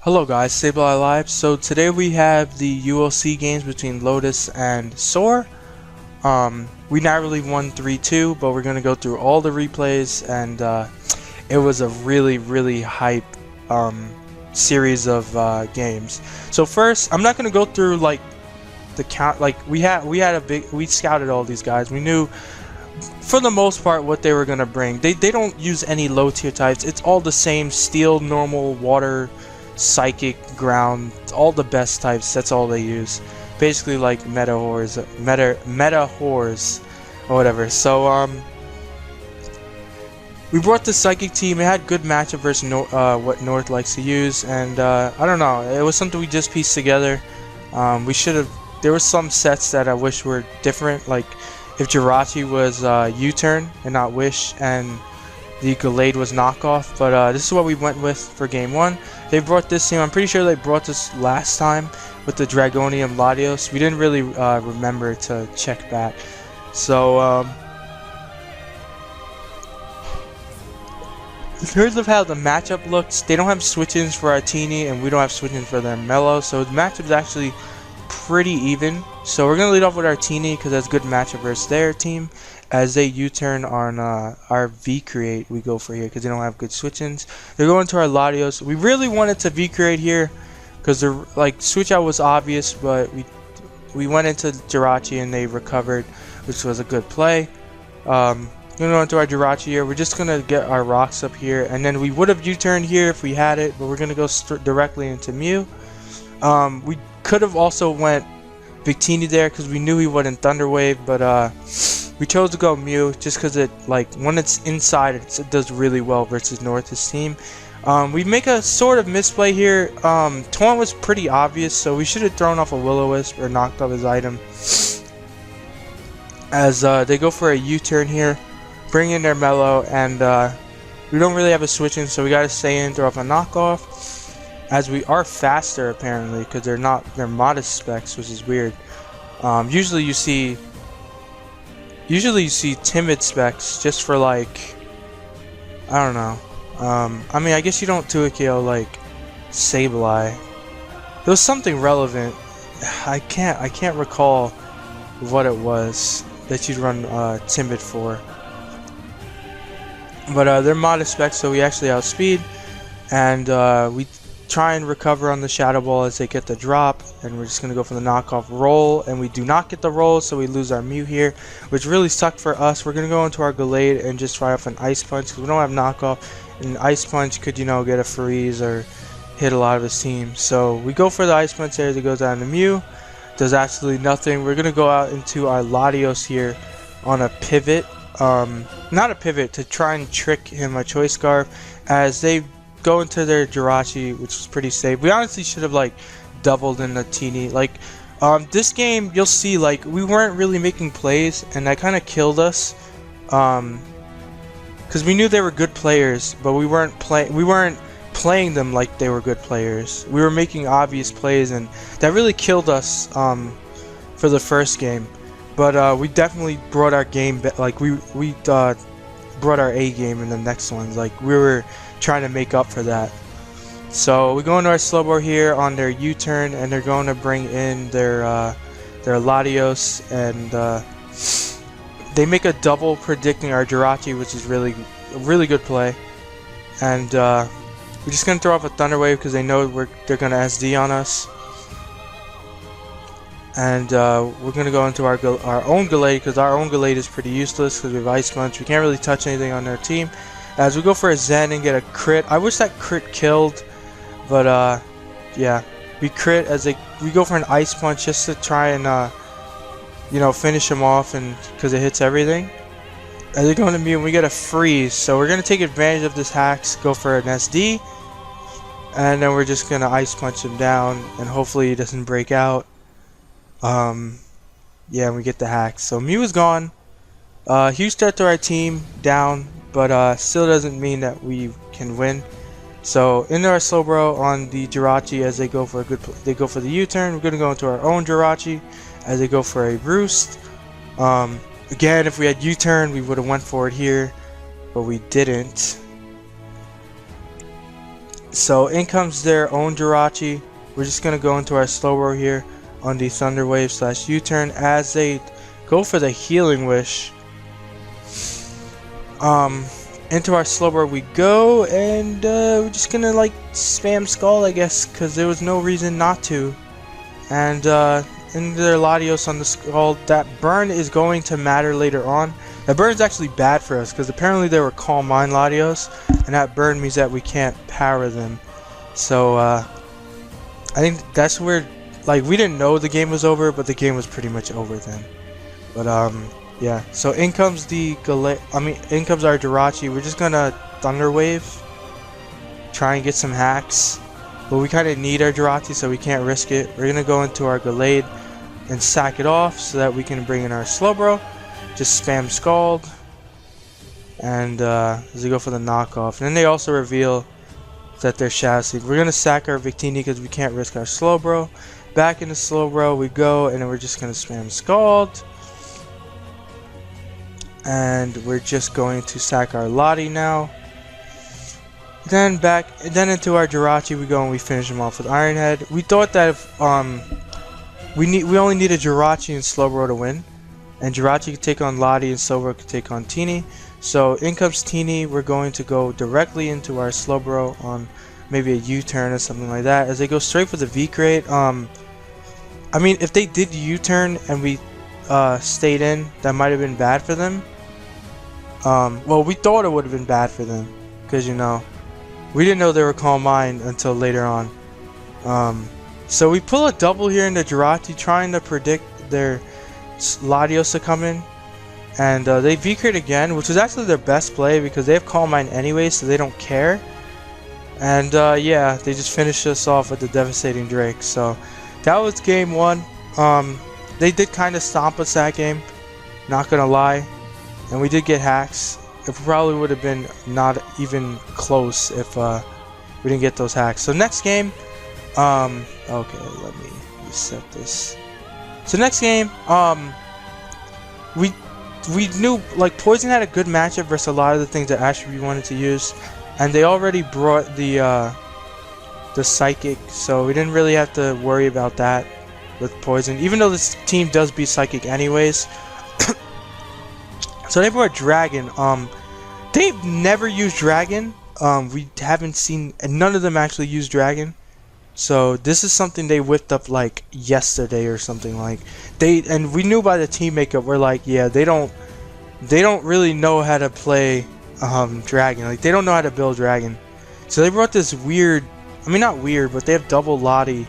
Hello guys, Stable Live. So today we have the ULC games between Lotus and Soar. We narrowly won 3-2, but we're gonna go through all the replays, and it was a really hype series of games. So first, I'm not gonna go through like the count. Like we scouted all these guys. We knew for the most part what they were gonna bring. They don't use any low tier types. It's all the same: steel, normal, water, psychic, ground, all the best types. That's all they use, basically like meta whores or whatever. So we brought the psychic team. It had good matchup versus what North likes to use, and I don't know, it was something we just pieced together. We should have, there were some sets that I wish were different, like if Jirachi was U-turn and not Wish, and the Gallade was knockoff, but this is what we went with for game 1. They brought this team. I'm pretty sure they brought this last time with the Dragonium Latios. We didn't really remember to check back. So in terms of how the matchup looks, they don't have switch-ins for Artini, and we don't have switch-ins for their Mellow, so the matchup is actually pretty even. So we're going to lead off with Artini because that's good matchup versus their team. As they U-turn on our V-create, we go for here because they don't have good switch-ins. They're going to our Latios. We really wanted to V-create here because they're like switch-out was obvious, but we went into Jirachi and they recovered, which was a good play. Going to go into our Jirachi here. We're just going to get our rocks up here, and then we would have U-turned here if we had it, but we're going to go directly into Mew. We could have also went Victini there because we knew he wouldn't Thunder Wave, but we chose to go Mew just because it, like, when it's inside, it does really well versus North's team. We make a sort of misplay here. Taunt was pretty obvious, so we should have thrown off a Will-O-Wisp or knocked off his item. As they go for a U-turn here, bring in their Mellow, and we don't really have a switch in, so we gotta stay in, throw off a knockoff. As we are faster apparently, because they're modest specs, which is weird. Usually you see timid specs just for, like, I don't know. I mean, I guess you don't do a KO like Sableye. There was something relevant. I can't recall what it was that you'd run timid for. But they're modest specs, so we actually outspeed, and we try and recover on the Shadow Ball as they get the drop, and we're just gonna go for the knockoff roll, and we do not get the roll, so we lose our Mew here, which really sucked for us. We're gonna go into our Gallade and just try off an Ice Punch because we don't have knockoff, and Ice Punch could, you know, get a freeze or hit a lot of his team. So we go for the Ice Punch there as it goes down to Mew. Does absolutely nothing. We're gonna go out into our Latios here on a pivot, not a pivot, to try and trick him a Choice Scarf as they go into their Jirachi, which was pretty safe. We honestly should have like doubled in the teeny. Like this game, you'll see, like, we weren't really making plays, and that kind of killed us. Because we knew they were good players, but we weren't playing them like they were good players. We were making obvious plays, and that really killed us for the first game. But we definitely brought our game like we brought our A game in the next ones. Like, we were trying to make up for that. So we go into our Slowbro here on their U-turn, and they're going to bring in their Latios, and they make a double predicting our Jirachi, which is a really good play. And we're just gonna throw off a Thunder Wave because they know they're gonna SD on us. And we're gonna go into our own Gallade because our own Gallade is pretty useless because we have Ice Punch. We can't really touch anything on their team. As we go for a Zen and get a crit. I wish that crit killed, but yeah, we crit as we go for an Ice Punch just to try and you know, finish him off, and because it hits everything. As they go into Mew, we get a freeze, so we're gonna take advantage of this hacks, go for an SD, and then we're just gonna Ice Punch him down, and hopefully he doesn't break out. Yeah, and we get the hacks. So Mew is gone. Huge threat to our team, down, but still doesn't mean that we can win. So into our Slowbro on the Jirachi as they go for they go for the U-turn. We're gonna go into our own Jirachi as they go for a Roost. Again, if we had U-turn, we would have went for it here, but we didn't. So in comes their own Jirachi. We're just gonna go into our slow roll here on the Thunder Wave / U-turn as they go for the Healing Wish. Into our slow roll we go, and we're just gonna like spam Skull, I guess, because there was no reason not to. And into their Latios on the Skull. That burn is going to matter later on. That burn is actually bad for us because apparently they were Calm Mind Latios, and that burn means that we can't power them. So I think that's where, like, we didn't know the game was over, but the game was pretty much over then. But yeah. So in comes in comes our Jirachi. We're just gonna Thunder Wave, try and get some hacks, but we kind of need our Jirachi, so we can't risk it. We're gonna go into our Gallade and sack it off so that we can bring in our Slowbro. Just spam Scald, and as they go for the knockoff, and then they also reveal that they're Shadow Sleep. We're gonna sack our Victini because we can't risk our Slowbro. Back into Slowbro we go, and then we're just gonna spam Scald, and we're just going to sack our Lottie now. Then into our Jirachi we go, and we finish him off with Iron Head. We thought that if we only need a Jirachi and Slowbro to win. And Jirachi could take on Lottie, and Slowbro could take on Teeny. So in comes Teeny. We're going to go directly into our Slowbro on maybe a U-turn or something like that. As they go straight for the V-Crate. I mean, if they did U-turn and we stayed in, that might have been bad for them. Well, we thought it would have been bad for them, because, you know, we didn't know they were Calm Mind until later on. So we pull a double here in the Jirachi, trying to predict their Latios to come in, and they V-Crate again, which is actually their best play because they have Calm Mind anyway, so they don't care. And yeah, they just finished us off with the Devastating Drake. So that was game one. They did kind of stomp us that game, not gonna lie, and we did get hacks. It probably would have been not even close if we didn't get those hacks. So next game, okay, let me reset this. So next game, we knew, like, Poison had a good matchup versus a lot of the things that Ashby wanted to use, and they already brought the Psychic, so we didn't really have to worry about that with Poison, even though this team does beat Psychic anyways. So they brought Dragon. They've never used Dragon. We haven't seen, and none of them actually use Dragon. So this is something they whipped up like yesterday or something. Like and we knew by the team makeup, we're like, yeah, they don't really know how to play Dragon. Like, they don't know how to build Dragon. So they brought this weird, I mean, not weird, but they have double Lottie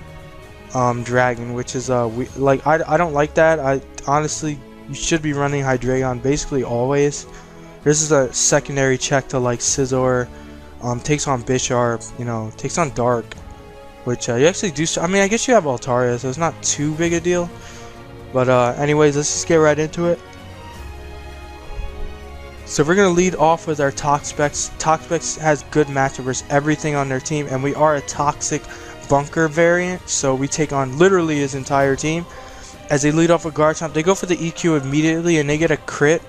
Dragon, which is like, I don't like that. I honestly, you should be running Hydreigon basically always. This is a secondary check to like Scizor, takes on Bisharp, you know, takes on Dark. Which you actually do. I mean, I guess you have Altaria, so it's not too big a deal. But anyways, let's just get right into it. So we're gonna lead off with our Toxapex. Toxapex has good matchup versus everything on their team, and we are a Toxic Bunker variant, so we take on literally his entire team. As they lead off with Garchomp, they go for the EQ immediately, and they get a crit,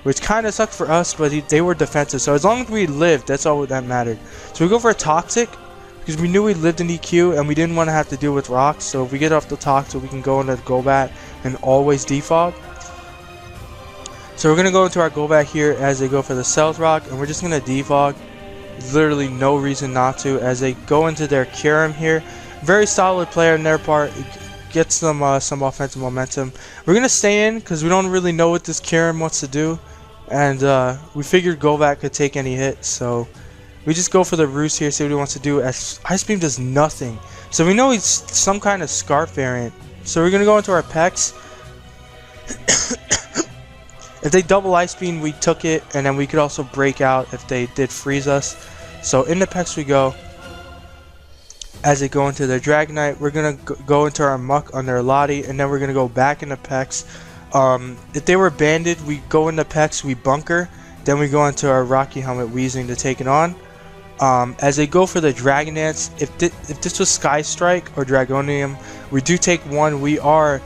which kind of sucked for us, but they were defensive. So as long as we lived, that's all that mattered. So we go for a Toxic, because we knew we lived in EQ and we didn't want to have to deal with rocks. So if we get off the Toxic, we can go into the Golbat and always defog. So we're going to go into our Golbat here as they go for the Stealth Rock, and we're just going to defog. Literally no reason not to, as they go into their Kyurem here. Very solid player on their part. It gets them some offensive momentum. We're going to stay in because we don't really know what this Kyurem wants to do. And we figured Golbat could take any hit, so we just go for the Roost here, see what he wants to do, as Ice Beam does nothing. So we know he's some kind of Scarf variant. So we're going to go into our Pex. If they double Ice Beam, we took it, and then we could also break out if they did freeze us. So in the Pex we go. As they go into their Dragonite, we're going to go into our Muck on their Lottie, and then we're going to go back into Pex. If they were banded, we go into Pex, we bunker, then we go into our Rocky Helmet Weezing to take it on. As they go for the Dragon Dance, if this was Sky Strike or Dragonium, we do take one. We are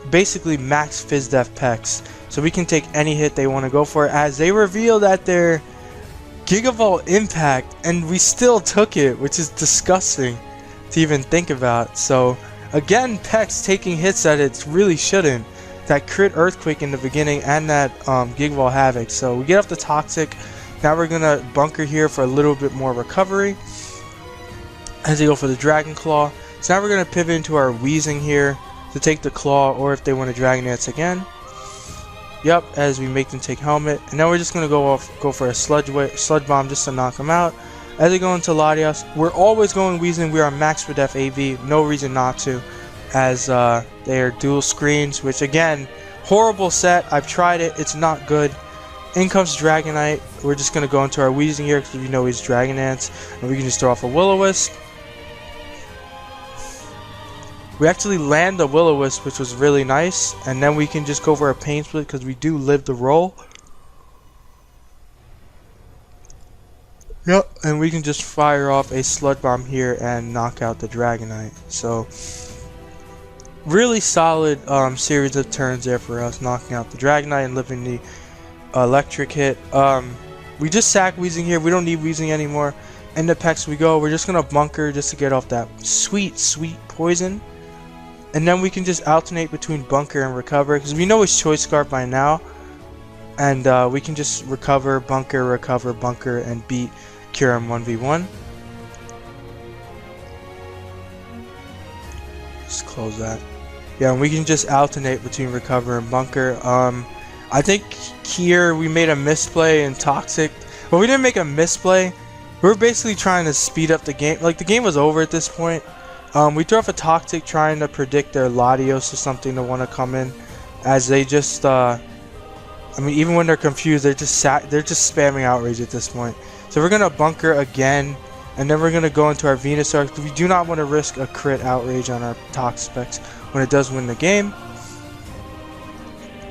basically max Fizz Def Pex, so we can take any hit they want to go for. As they reveal that their Gigavolt Impact, and we still took it, which is disgusting to even think about. So again, Pex taking hits that it really shouldn't. That crit Earthquake in the beginning and that Gigavolt Havoc. So we get off the Toxic. Now we're gonna bunker here for a little bit more recovery as they go for the Dragon Claw. So now we're gonna pivot into our Wheezing here to take the Claw, or if they want to Dragon Dance again. Yep, as we make them take Helmet, and now we're just gonna go for a Sludge Bomb just to knock them out. As they go into Latios, we're always going Wheezing. We are max def AV, no reason not to, as they are dual screens, which again, horrible set. I've tried it, it's not good. In comes Dragonite. We're just gonna go into our Wheezing here because we know he's Dragon Dance, and we can just throw off a Will-O-Wisp. We actually land the Will-O-Wisp, which was really nice, and then we can just go for a Pain Split because we do live the roll. Yep, and we can just fire off a Sludge Bomb here and knock out the Dragonite. So, really solid series of turns there for us, knocking out the Dragonite and living the electric hit. We just sack Wheezing here. We don't need Wheezing anymore. Into Pex we go. We're just going to bunker just to get off that sweet, sweet poison. And then we can just alternate between bunker and recover, because we know it's Choice Scarf by now. And we can just recover, bunker, and beat Kyurem 1v1. Just close that. Yeah, and we can just alternate between recover and bunker. I think here we made a misplay in Toxic. Well, we didn't make a misplay. We were basically trying to speed up the game. Like, the game was over at this point. We threw off a Toxic trying to predict their Latios or something to want to come in, as they just, I mean, even when they're confused, they're just spamming Outrage at this point. So we're gonna bunker again, and then we're gonna go into our Venusaur. We do not want to risk a crit Outrage on our Toxapex when it does win the game.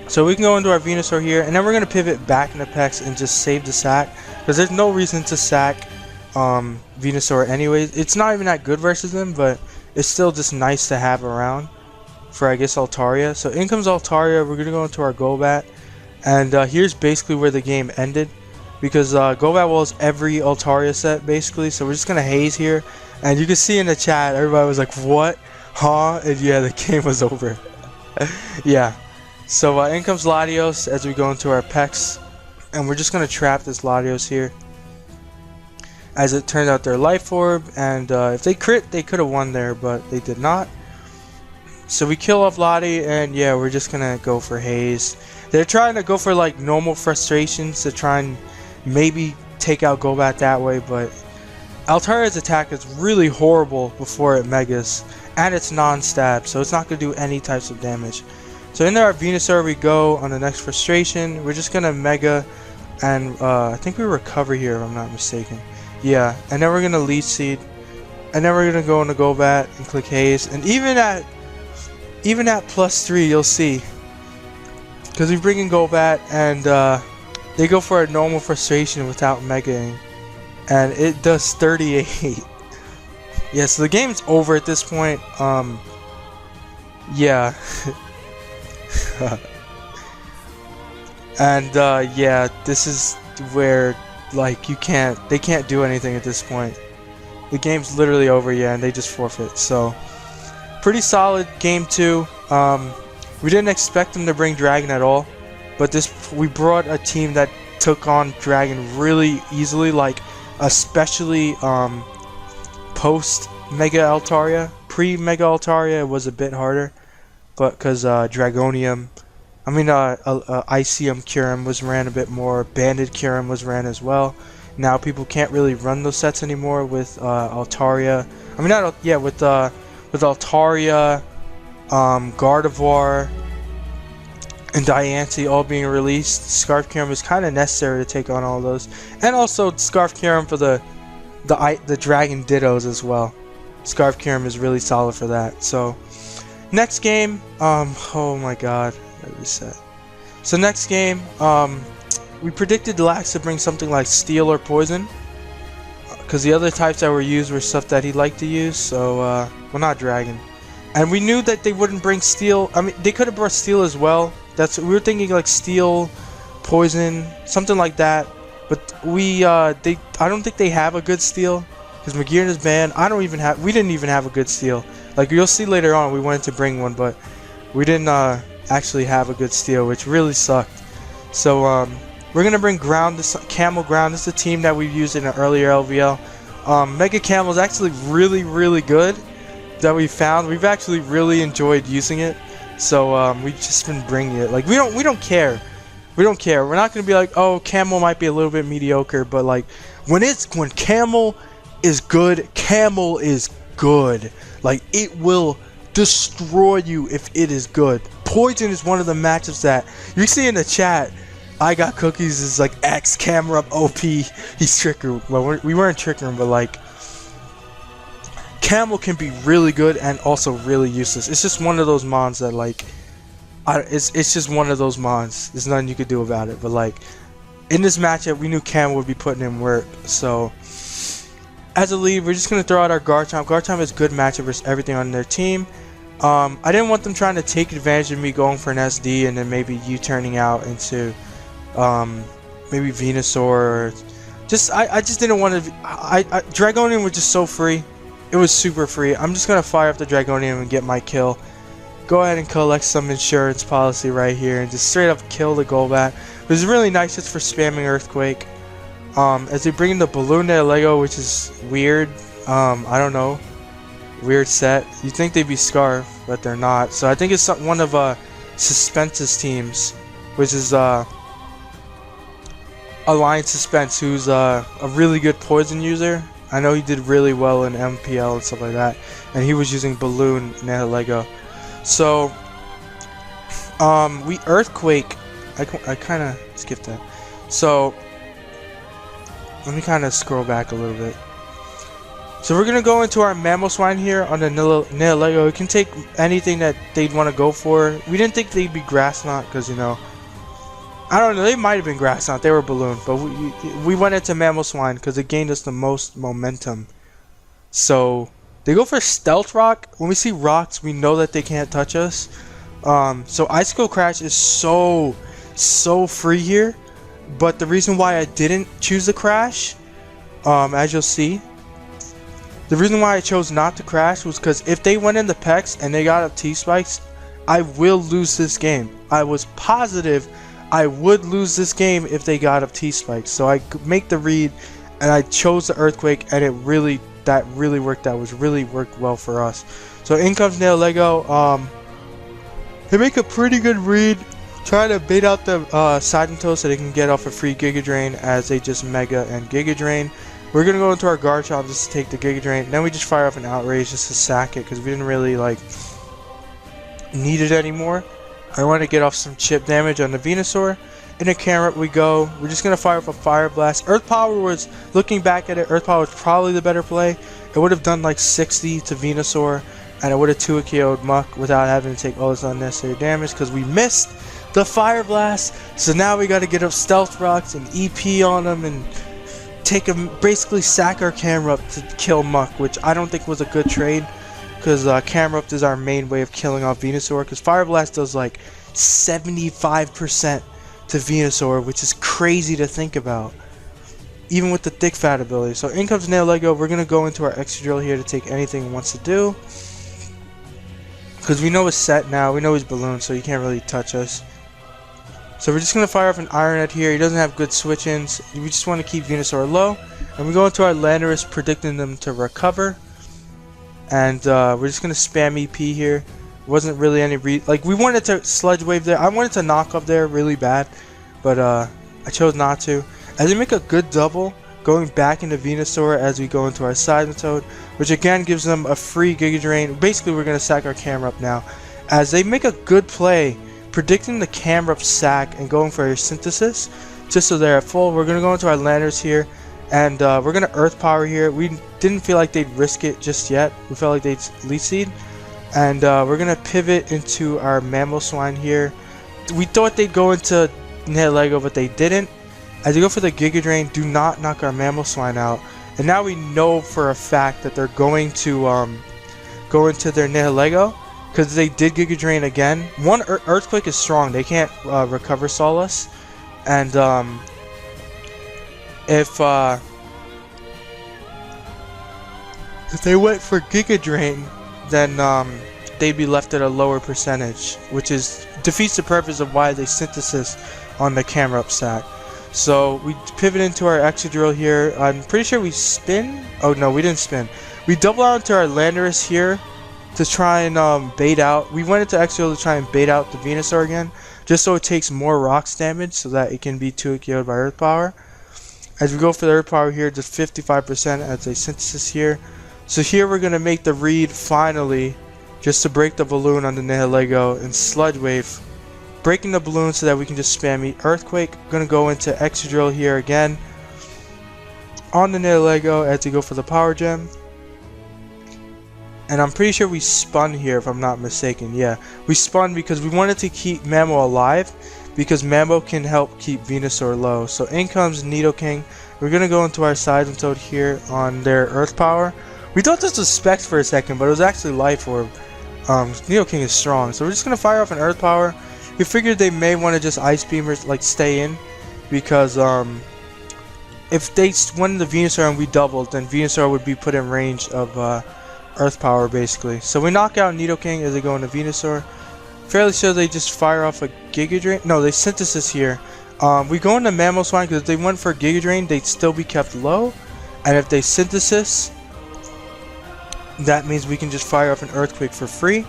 So we can go into our Venusaur here, and then we're gonna pivot back into Pex and just save the sack, because there's no reason to sack Venusaur anyways. It's not even that good versus him, but it's still just nice to have around for, I guess, Altaria. So in comes Altaria. We're gonna go into our Golbat, and here's basically where the game ended, because Golbat was every Altaria set basically. So we're just gonna Haze here, and you can see in the chat everybody was like, what, huh? And yeah, the game was over. Yeah, so in comes Latios as we go into our Pex, and we're just gonna trap this Latios here. As it turned out, their Life Orb, and if they crit, they could have won there, but they did not. So we kill off Lottie, and yeah, we're just gonna go for Haze. They're trying to go for like normal frustrations to try and maybe take out Golbat that way, but Altaria's attack is really horrible before it Megas, and it's non-stab, so it's not gonna do any types of damage. So into our Venusaur we go on the next frustration. We're just gonna Mega, and I think we recover here if I'm not mistaken. Yeah, and then we're gonna Leech Seed, and then we're gonna go into Golbat and click Haze, and even at +3 you'll see, because we bring in Golbat and they go for a normal frustration without Megaing, and it does 38. Yeah, so the game's over at this point. Yeah. And yeah, this is where, like, they can't do anything at this point. The game's literally over, yeah, and they just forfeit. So pretty solid game 2. We didn't expect them to bring Dragon at all, but we brought a team that took on Dragon really easily, like especially post Mega Altaria. Pre Mega Altaria it was a bit harder, but because Dragonium, I mean Icium Kyurem was ran a bit more, Banded Kyurem was ran as well. Now people can't really run those sets anymore with Altaria. I mean not, yeah, with Altaria, Gardevoir, and Diancie all being released. Scarf Kyurem is kind of necessary to take on all those, and also Scarf Kyurem for the Dragon Dittos as well. Scarf Kyurem is really solid for that. So next game, oh my god, gotta reset. So next game, we predicted Lax to bring something like Steel or Poison, because the other types that were used were stuff that he liked to use. So well, not Dragon, and we knew that they wouldn't bring Steel. I mean, they could have brought Steel as well. We were thinking like Steel, Poison, something like that. But I don't think they have a good steal because McGearn is banned. We didn't even have a good steal. Like you'll see later on, we wanted to bring one, but we didn't actually have a good steal, which really sucked. So we're gonna bring Camel Ground. This is a team that we've used in an earlier LVL. Mega Camel is actually really good that we found. We've actually really enjoyed using it. So we've just been bringing it. Like we don't care. We don't care. We're not gonna be like, oh, Camel might be a little bit mediocre, but like when Camel is good, Camel is good. Like it will destroy you if it is good. Poison is one of the matchups that you see in the chat. I got cookies is like X camera up OP. He's tricking. Well, we weren't tricking, but like Camel can be really good and also really useless. It's just one of those mons that like. It's just one of those mons. There's nothing you could do about it. But like in this matchup, we knew Camel would be putting in work. So as a lead, we're just gonna throw out our Garchomp. Garchomp is good matchup versus everything on their team. I didn't want them trying to take advantage of me going for an SD and then maybe you turning out into maybe Venusaur or just I just didn't want to. Dragonian was just so free. It was super free. I'm just gonna fire up the Dragonian and get my kill. Go ahead and collect some insurance policy right here and just straight up kill the Golbat. It was really nice just for spamming Earthquake. As they bring in the Balloon to Lego, which is weird. I don't know. Weird set. You'd think they'd be Scarf, but they're not. So I think it's one of Suspense's teams, which is Alliance Suspense, who's a really good poison user. I know he did really well in MPL and stuff like that, and he was using Balloon in Lego. So, we Earthquake. I kind of skipped that. So, let me kind of scroll back a little bit. So we're gonna go into our Mamoswine here on the Nihilego. It can take anything that they'd want to go for. We didn't think they'd be Grass Knot because you know, I don't know. They might have been Grass Knot. They were Balloon, but we went into Mamoswine because it gained us the most momentum. So. They go for Stealth Rock. When we see rocks, we know that they can't touch us. So Icicle Crash is so free here. But the reason why I didn't choose the Crash, as you'll see, the reason why I chose not to Crash was because if they went in the Pex and they got up T-Spikes, I will lose this game. I was positive I would lose this game if they got up T-Spikes. So I could make the read, and I chose the Earthquake, and that really worked out. Really worked well for us. So in comes Nihilego. They make a pretty good read. Try to bait out the Sidento so they can get off a free Giga Drain as they just Mega and Giga Drain. We're gonna go into our Garchomp just to take the Giga Drain. Then we just fire off an Outrage just to sack it because we didn't really like need it anymore. I want to get off some chip damage on the Venusaur. In a camera we go. We're just gonna fire up a Fire Blast. Earth Power was, looking back at it, Earth Power was probably the better play. It would have done like 60 to Venusaur, and it would have 2-KO'd Muck without having to take all this unnecessary damage because we missed the Fire Blast. So now we got to get up Stealth Rocks and EP on them and take him, basically sack our camera up to kill Muck, which I don't think was a good trade because camera up is our main way of killing off Venusaur because Fire Blast does like 75% to Venusaur, which is crazy to think about, even with the thick fat ability. So in comes Nihilego. We're gonna go into our extra drill here to take anything it wants to do, because we know it's set now. We know he's Balloon, so he can't really touch us. So we're just gonna fire off an Ironet here. He doesn't have good switch-ins. We just want to keep Venusaur low, and we go into our Landorus, predicting them to recover. And we're just gonna spam EP here. Wasn't really any like we wanted to Sludge Wave there. I wanted to knock up there really bad, but I chose not to. As we make a good double, going back into Venusaur as we go into our Sidetoad, which again gives them a free Giga Drain. Basically, we're gonna sack our camera up now. As they make a good play, predicting the camera up sack and going for a Synthesis, just so they're at full. We're gonna go into our Landers here, and we're gonna Earth Power here. We didn't feel like they'd risk it just yet. We felt like they'd Leech Seed. And we're going to pivot into our Mamoswine here. We thought they'd go into Nihilego, but they didn't. As you go for the Giga Drain, do not knock our Mamoswine out. And now we know for a fact that they're going to go into their Nihilego, because they did Giga Drain again. One, Earthquake is strong. They can't recover Solace. And if they went for Giga Drain, then they'd be left at a lower percentage, which defeats the purpose of why they synthesis on the camera up stack. So we pivot into our Excadrill here. I'm pretty sure we spin. Oh no, we didn't spin. We double out into our Landorus here to try and bait out. We went into Excadrill to try and bait out the Venusaur again, just so it takes more rocks damage so that it can be 2-KO'd by Earth Power. As we go for the Earth Power here, just 55% as a synthesis here. So here we're going to make the read finally, just to break the balloon on the Nihilego and Sludge Wave. Breaking the balloon so that we can just spam Eat Earthquake. Going to go into Excadrill here again on the Nihilego as we go for the Power Gem. And I'm pretty sure we spun here if I'm not mistaken. Yeah, we spun because we wanted to keep Mammo alive, because Mammo can help keep Venusaur low. So in comes Nidoking. We're going to go into our Siphon Toad here on their Earth Power. We thought this was Specs for a second, but it was actually Life Orb. Nidoking is strong, so we're just going to fire off an Earth Power. We figured they may want to just Ice Beamers, like stay in, because if they won the Venusaur and we doubled, then Venusaur would be put in range of Earth Power basically. So we knock out Nidoking as they go into Venusaur. Fairly sure they just fire off a Giga Drain. No, they synthesis here. We go into Mamoswine because if they went for a Giga Drain, they'd still be kept low. And if they synthesis, that means we can just fire off an Earthquake for free.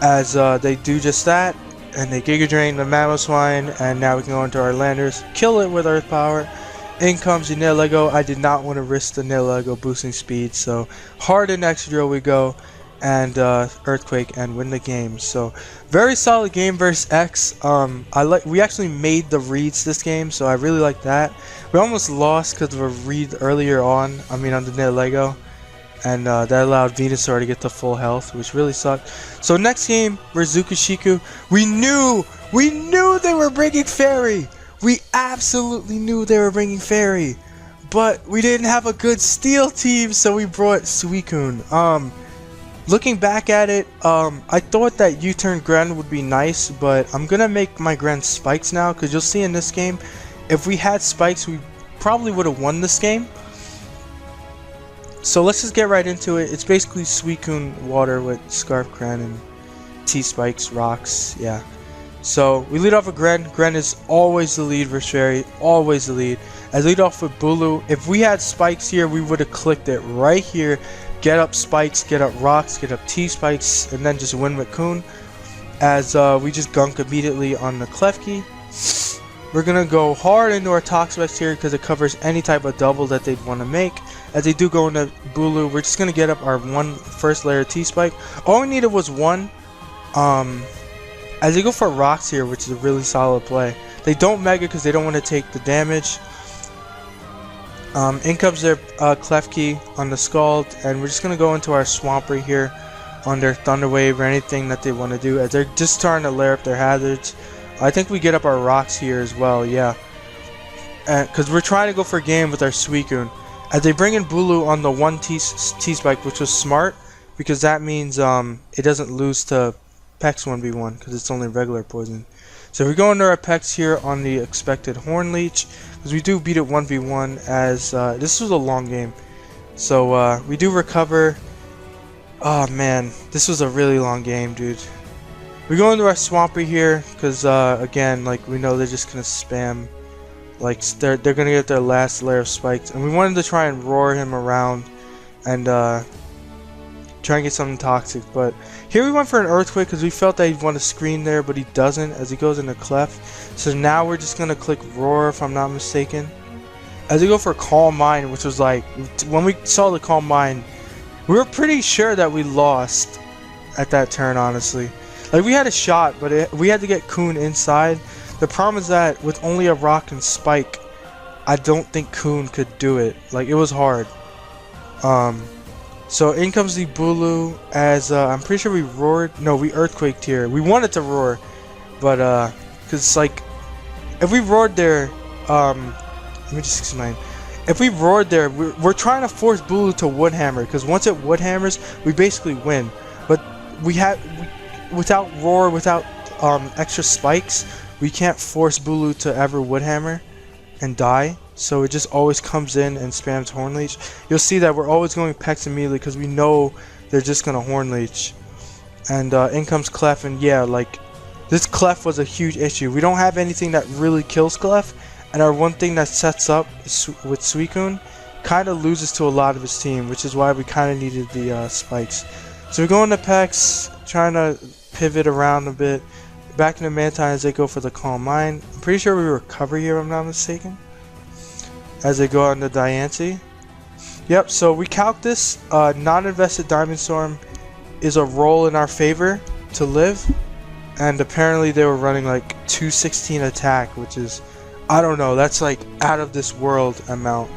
As they do just that. And they Giga Drain the Mamoswine. And now we can go into our Landers. Kill it with Earth Power. In comes the Nihilego. I did not want to risk the Nihilego boosting speed. So hard in Excadrill we go. And Earthquake and win the game. So very solid game versus X. We actually made the reads this game, so I really like that. We almost lost because of a read earlier on. I mean on the Nihilego, and that allowed Venusaur to get to full health, which really sucked. So next game, we're Zukashiku. We knew they were bringing Fairy. We absolutely knew they were bringing Fairy, but we didn't have a good Steel team, so we brought Suicune. Looking back at it, I thought that U-turn Gren would be nice, but I'm gonna make my Gren Spikes now, because you'll see in this game, if we had Spikes, we probably would have won this game. So let's just get right into it. It's basically Suicune Water with Scarf Gren and T-Spikes, Rocks, yeah. So we lead off with Gren. Gren is always the lead versus Fairy, always the lead. As lead off with Bulu, if we had Spikes here, we would have clicked it right here. Get up Spikes, get up Rocks, get up T-Spikes, and then just win with Kun. As we just gunk immediately on the Klefki. We're going to go hard into our Toxapex here because it covers any type of double that they'd want to make. As they do go into Bulu, we're just going to get up our first layer T-Spike. All we needed was one. As they go for Rocks here, which is a really solid play. They don't Mega because they don't want to take the damage. In comes their Klefki on the Scald, and we're just going to go into our Swampert here on their Thunder Wave or anything that they want to do, as they're just trying to layer up their hazards. I think we get up our Rocks here as well, yeah. Because we're trying to go for a game with our Suicune. As they bring in Bulu on the one T-Spike, which was smart, because that means it doesn't lose to Pex 1v1, because it's only regular poison. So we go into our Pex here on the expected Horn Leech, because we do beat it 1v1, as this was a long game. So we do recover. Oh man, this was a really long game, dude. We go into our Swampert here, because again, like we know they're just gonna spam, like they're gonna get their last layer of spikes, and we wanted to try and roar him around and try and get something toxic. But here we went for an Earthquake because we felt that he'd want to screen there, but he doesn't as he goes into Clef. So now we're just gonna click Roar if I'm not mistaken. As we go for Calm Mind, which was like, when we saw the Calm Mind, we were pretty sure that we lost at that turn, honestly. Like we had a shot, but we had to get Kun inside. The problem is that with only a Rock and Spike, I don't think Kun could do it. Like it was hard. So in comes the Bulu, as I'm pretty sure we roared. No, we Earthquaked here. We wanted to roar, but because like if we roared there, let me just explain. If we roared there, we're trying to force Bulu to Wood Hammer, because once it Wood Hammers, we basically win. But without Roar, without extra spikes, we can't force Bulu to ever Wood Hammer and die. so it just always comes in and spams Horn Leech. You'll see that we're always going Pex immediately because we know they're just gonna Horn Leech. And in comes Clef, and yeah, like, this Clef was a huge issue. We don't have anything that really kills Clef, and our one thing that sets up with Suicune kind of loses to a lot of his team, which is why we kind of needed the spikes. So we go into Pex, trying to pivot around a bit. Back into Mantine as they go for the Calm Mind. I'm pretty sure we recover here, if I'm not mistaken, as they go on the Diancie. Yep, so we calc this. Non-invested Diamond Storm is a roll in our favor to live. And apparently they were running like 216 attack, which is, I don't know, that's like out of this world amount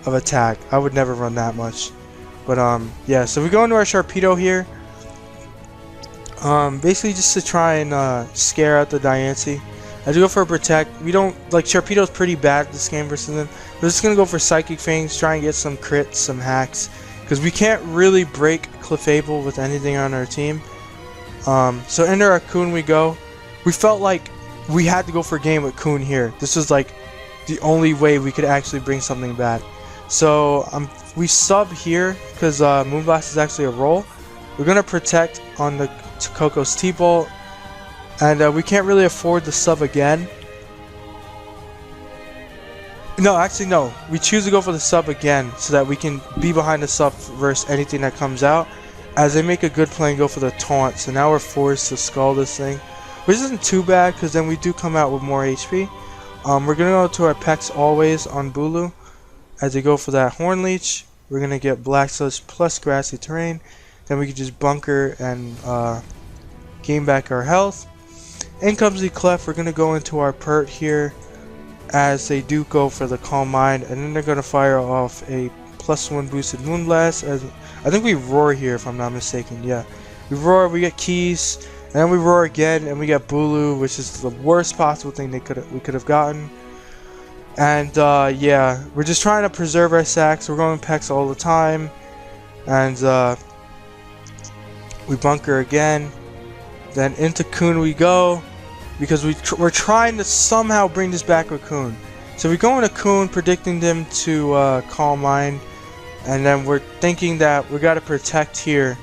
of attack. I would never run that much. But yeah, so we go into our Sharpedo here. Basically just to try and scare out the Diancie. As we go for a Protect, we don't, like, Sharpedo's pretty bad this game versus them. We're just gonna go for Psychic Fangs, try and get some crits, some hacks, because we can't really break Clefable with anything on our team. So into our Coon we go. We felt like we had to go for a game with Coon here. This was like the only way we could actually bring something back. So we sub here because Moonblast is actually a roll. We're gonna Protect on the Coco's T-Bolt, and we can't really afford the sub again. No, actually no. We choose to go for the sub again so that we can be behind the sub versus anything that comes out, as they make a good play and go for the taunt. So now we're forced to skull this thing, which isn't too bad because then we do come out with more HP. We're gonna go to our Pex always on Bulu as they go for that Horn Leech. We're gonna get Black Sludge plus Grassy Terrain. Then we can just bunker and gain back our health. In comes the Clef. We're gonna go into our Pert here as they do go for the Calm Mind, and then they're gonna fire off a +1 boosted Moonblast. As I think we roar here, if I'm not mistaken. Yeah, we roar. We get keys, and then we roar again, and we get Bulu, which is the worst possible thing we could have gotten. And yeah, we're just trying to preserve our sacks. We're going Pex all the time, and we bunker again. Then into Coon we go, because we're trying to somehow bring this back with Coon. So we go into Coon, predicting them to Calm Mind, and then we're thinking that we got to Protect here,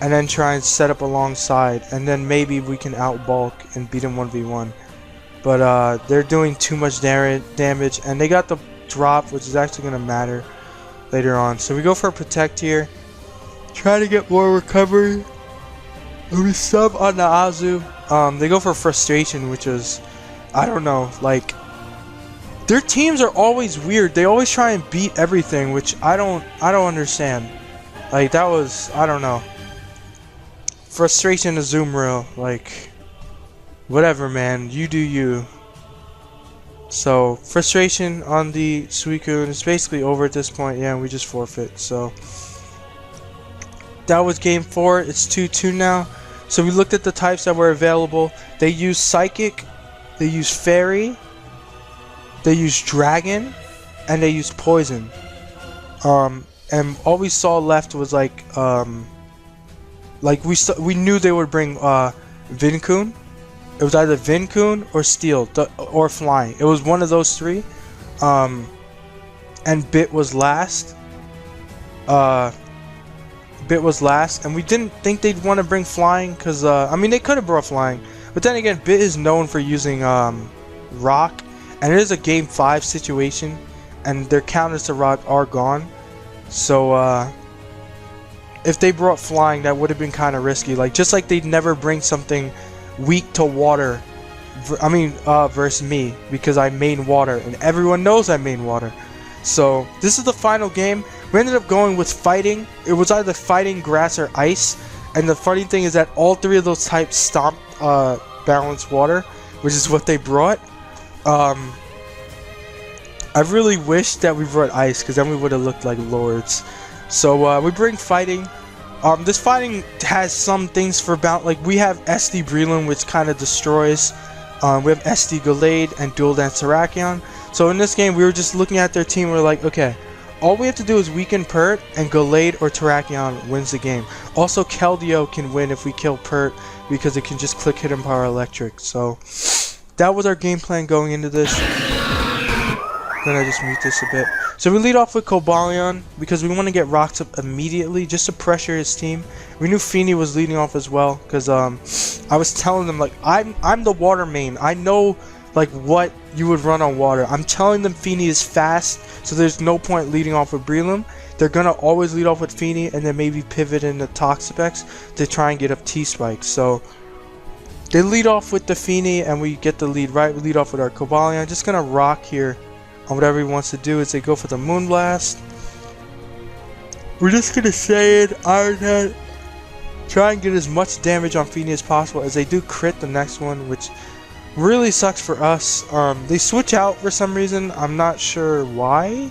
and then try and set up alongside, and then maybe we can outbulk and beat them 1v1. But they're doing too much damage, and they got the drop, which is actually going to matter later on. So we go for a Protect here, try to get more recovery. We sub on the Azu. They go for Frustration, which is, I don't know, like, their teams are always weird. They always try and beat everything, which I don't understand. Like, that was, I don't know. Frustration to Azumarill, like, whatever, man. You do you. So Frustration on the Suicune is basically over at this point. Yeah, and we just forfeit. So that was game 4. It's 2-2 now. So we looked at the types that were available. They use Psychic, they use Fairy, they use Dragon, and they use Poison. And all we saw left was like we knew they would bring Vincoon. It was either Vincoon or Steel or Flying. It was one of those three. And Bit was last. Bit was last, and we didn't think they'd want to bring Flying because I mean, they could have brought Flying, but then again, Bit is known for using Rock, and it is a game 5 situation, and their counters to Rock are gone. So if they brought Flying, that would have been kind of risky. Like, just like they'd never bring something weak to Water. I mean, versus me, because I main Water, and everyone knows I main Water. So this is the final game. We ended up going with Fighting. It was either Fighting, Grass, or Ice. And the funny thing is that all 3 of those types stomped Balanced Water, which is what they brought. I really wish that we brought Ice, because then we would have looked like lords. So we bring Fighting. This Fighting has some things for like we have SD Breland, which kind of destroys. We have SD Gallade and Dual Dance Terrakion. So in this game, we were just looking at their team. We're like, okay, all we have to do is weaken Pert, and Gallade or Terrakion wins the game. Also, Keldeo can win if we kill Pert, because it can just click Hidden Power Electric. So that was our game plan going into this. Gonna just mute this a bit. So we lead off with Cobalion because we want to get rocks up immediately just to pressure his team. We knew Feeny was leading off as well because I was telling them like I'm the water main. I know like what you would run on water. I'm telling them Feeny is fast, so there's no point leading off with Breloom. They're gonna always lead off with Feeny and then maybe pivot into Toxapex to try and get up T-Spikes. So they lead off with the Feeny and we get the lead right. We lead off with our Cobalion. Just gonna rock here on whatever he wants to do. Is they go for the Moonblast. We're just gonna say it, Iron Head. Try and get as much damage on Feeny as possible as they do crit the next one, which really sucks for us. They switch out for some reason. I'm not sure why.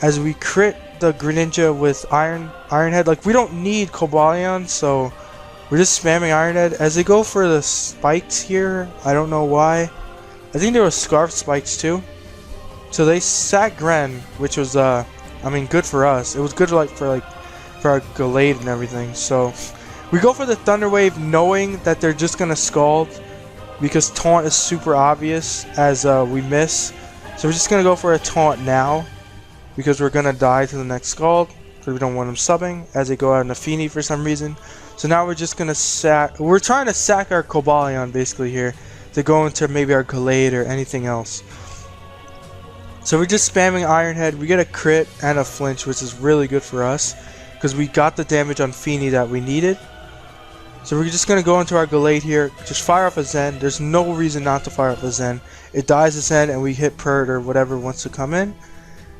As we crit the Greninja with Iron Head. Like we don't need Cobalion, so we're just spamming Iron Head. As they go for the spikes here, I don't know why. I think there was Scarf Spikes too. So they sack Gren, which was I mean good for us. It was good for our Gallade and everything. So we go for the Thunder Wave knowing that they're just gonna Scald because Taunt is super obvious as we miss. So we're just gonna go for a Taunt now because we're gonna die to the next Scald because we don't want them subbing as they go out in the Feeny for some reason. So now we're just gonna sack. We're trying to sack our Cobalion basically here to go into maybe our Gallade or anything else. So we're just spamming Iron Head. We get a crit and a flinch, which is really good for us because we got the damage on Feeny that we needed. So we're just going to go into our Gallade here. Just fire off a Zen. There's no reason not to fire off a Zen. It dies a Zen and we hit Pert or whatever wants to come in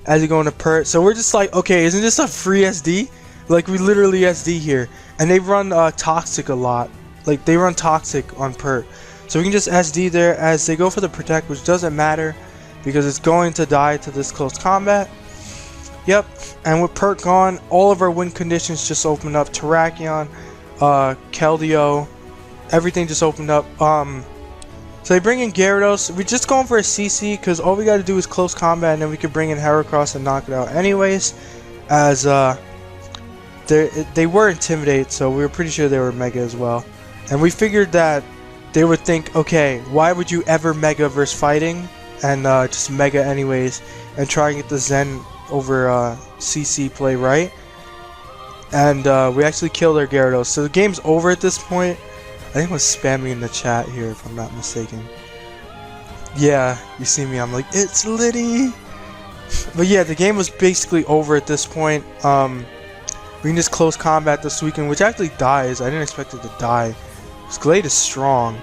as you go into Pert. So we're just like, okay, isn't this a free SD? Like we literally SD here. And they run Toxic a lot. Like they run Toxic on Pert. So we can just SD there as they go for the Protect, which doesn't matter because it's going to die to this close combat. Yep, and with Pert gone, all of our win conditions just opened up. Terrakion, Keldeo, everything just opened up. So they bring in Gyarados. We're just going for a CC because all we got to do is close combat and then we can bring in Heracross and knock it out anyways. As they were Intimidate, so we were pretty sure they were Mega as well. And we figured that they would think, okay, why would you ever Mega versus Fighting? And just Mega anyways and try and get the Zen over CC play right. And we actually killed our Gyarados. So the game's over at this point. I think I was spamming in the chat here if I'm not mistaken. Yeah, you see me, I'm like, it's Liddy! But yeah, the game was basically over at this point. We can just close combat this weekend, which actually dies. I didn't expect it to die. This Glade is strong.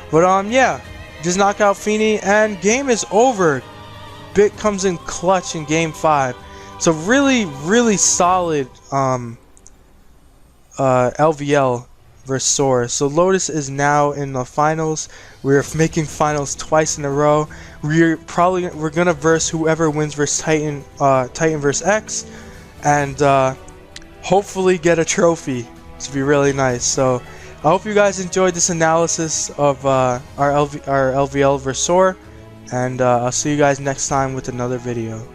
But yeah. Just knock out Feeny and game is over. Bit comes in clutch in game 5. So really solid LVL versus Soar. So Lotus is now in the finals. We're making finals twice in a row. We're gonna verse whoever wins versus Titan versus X, and hopefully get a trophy. It's be really nice. So I hope you guys enjoyed this analysis of our LVL versus Soar, and I'll see you guys next time with another video.